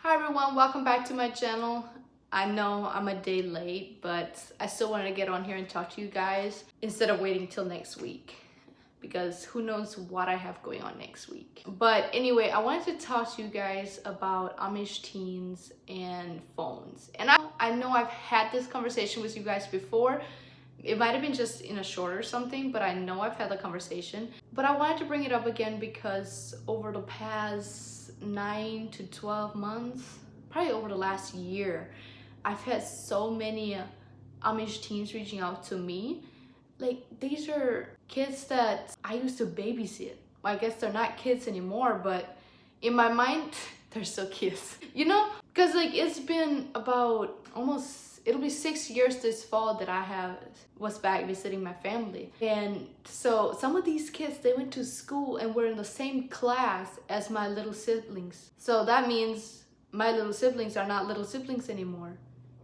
Hi everyone, welcome back to my channel. I know I'm a day late, but I still wanted to get on here and talk to you guys instead of waiting till next week because who knows what I have going on next week. But anyway, I wanted to talk to you guys about Amish teens and phones. And I know I've had this conversation with you guys before. It might have been just in a short or something, but I know I've had the conversation. But I wanted to bring it up again because over the past 9 to 12 months, probably over the last year, I've had so many Amish teens reaching out to me. Like, these are kids that I used to babysit. Well, I guess they're not kids anymore, but in my mind, they're still kids. You know? Because like it's been about it'll be 6 years this fall that I was back visiting my family. And so some of these kids, they went to school and were in the same class as my little siblings. So that means my little siblings are not little siblings anymore.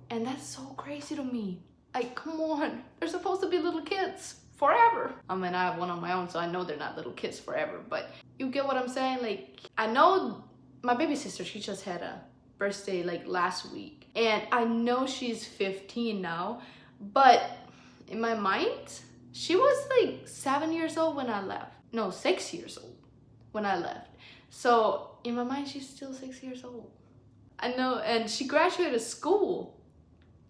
And that's so crazy to me. Like, come on, they're supposed to be little kids forever. I mean, I have one on my own, so I know they're not little kids forever, but you get what I'm saying? Like, I know my baby sister, she just had a birthday like last week, and I know she's 15 now, but in my mind she was like 7 years old when I left. No, 6 years old when I left. So in my mind she's still 6 years old. I know. And she graduated school.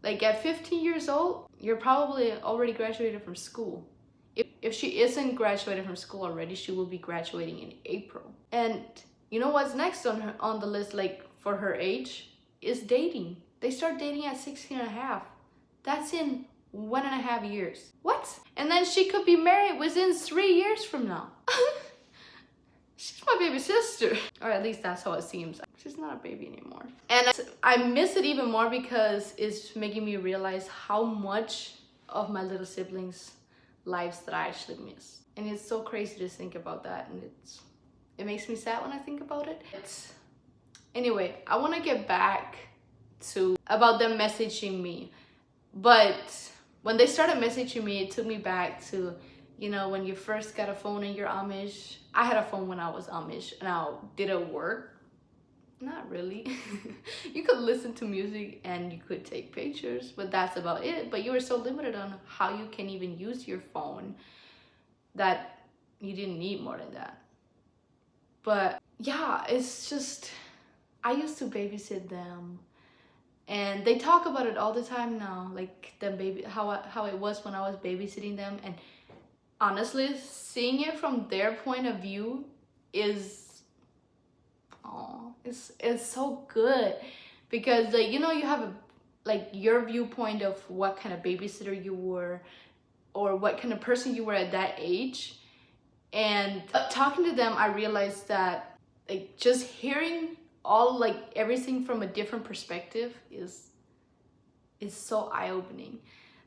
Like at 15 years old, you're probably already graduated from school. If she isn't graduated from school already, she will be graduating in April. And you know what's next on the list, like for her age, is dating. They start dating at 16 and a half. That's in 1.5 years. What? And then she could be married within 3 years from now. She's my baby sister. Or at least that's how it seems. She's not a baby anymore. And I miss it even more because it's making me realize how much of my little siblings' lives that I actually miss. And it's so crazy to think about that, and it makes me sad when I think about it. Anyway, I want to get back to about them messaging me. But when they started messaging me, it took me back to, you know, when you first got a phone and you're Amish. I had a phone when I was Amish. Now, did it work? Not really. You could listen to music and you could take pictures, but that's about it. But you were so limited on how you can even use your phone that you didn't need more than that. But yeah, it's just, I used to babysit them, and they talk about it all the time now, like how it was when I was babysitting them. And honestly, seeing it from their point of view is it's so good, because like, you know, you have like your viewpoint of what kind of babysitter you were or what kind of person you were at that age. And talking to them, I realized that like just hearing all like everything from a different perspective is so eye-opening.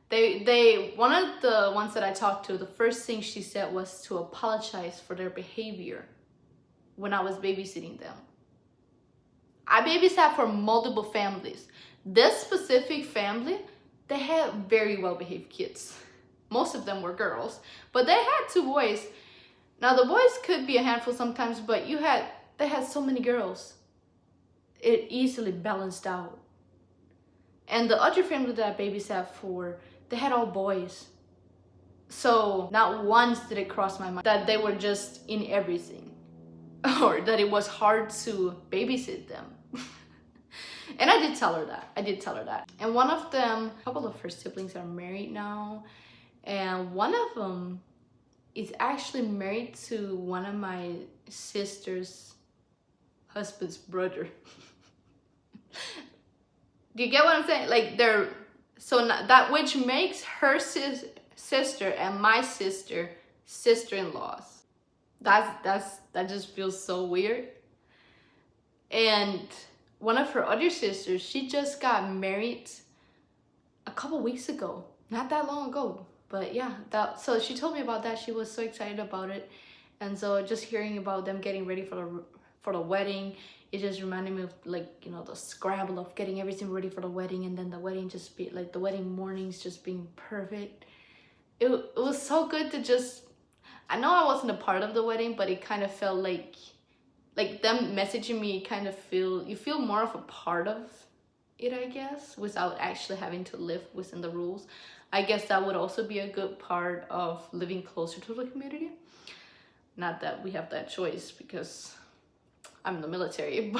They one of the ones that I talked to, the first thing she said was to apologize for their behavior when I was babysitting them. I babysat for multiple families. This specific family, they had very well-behaved kids. Most of them were girls, but they had 2 boys. Now the boys could be a handful sometimes, but they had so many girls. It easily balanced out. And the other family that I babysat for, they had all boys. So not once did it cross my mind that they were just in everything, or that it was hard to babysit them. And I did tell her that. And one of them, a couple of her siblings are married now. And one of them is actually married to one of my sister's husband's brother. Do you get what I'm saying? Like that, which makes her sister and my sister-in-laws. That just feels so weird. And one of her other sisters, she just got married a couple weeks ago, not that long ago. But yeah, so she told me about that. She was so excited about it. And so just hearing about them getting ready for the wedding, it just reminded me of, like, you know, the scramble of getting everything ready for the wedding, and then the wedding just be like the wedding mornings just being perfect. It was so good to just, I know I wasn't a part of the wedding, but it kind of felt like like them messaging me kind of you feel more of a part of it, I guess, without actually having to live within the rules. I guess that would also be a good part of living closer to the community. Not that we have that choice because I'm in the military,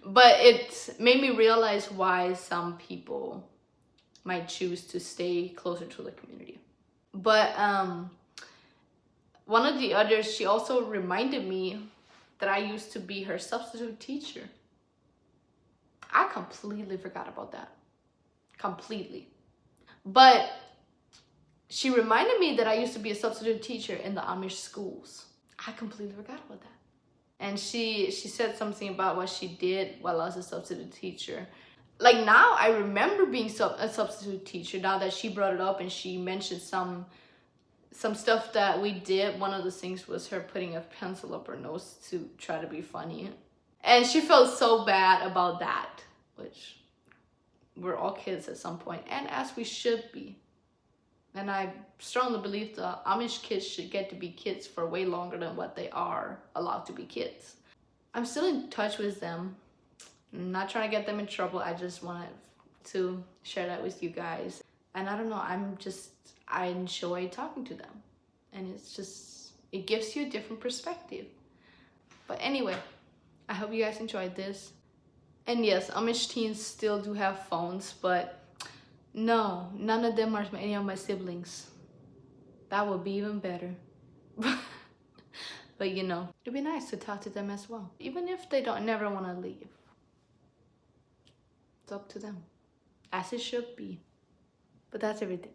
but it made me realize why some people might choose to stay closer to the community. But one of the others, she also reminded me that I used to be her substitute teacher. I completely forgot about that. Completely. But she reminded me that I used to be a substitute teacher in the Amish schools. I completely forgot about that. And she said something about what she did while I was a substitute teacher. Like now I remember being a substitute teacher now that she brought it up and she mentioned some stuff that we did. One of the things was her putting a pencil up her nose to try to be funny. And she felt so bad about that, which we're all kids at some point, and as we should be. And I strongly believe the Amish kids should get to be kids for way longer than what they are allowed to be kids. I'm still in touch with them. I'm not trying to get them in trouble. I just wanted to share that with you guys. And I don't know, I enjoy talking to them. And it gives you a different perspective. But anyway, I hope you guys enjoyed this. And yes, Amish teens still do have phones, but no, none of them are any of my siblings. That would be even better. But you know, it'd be nice to talk to them as well. Even if they never want to leave. It's up to them. As it should be. But that's everything.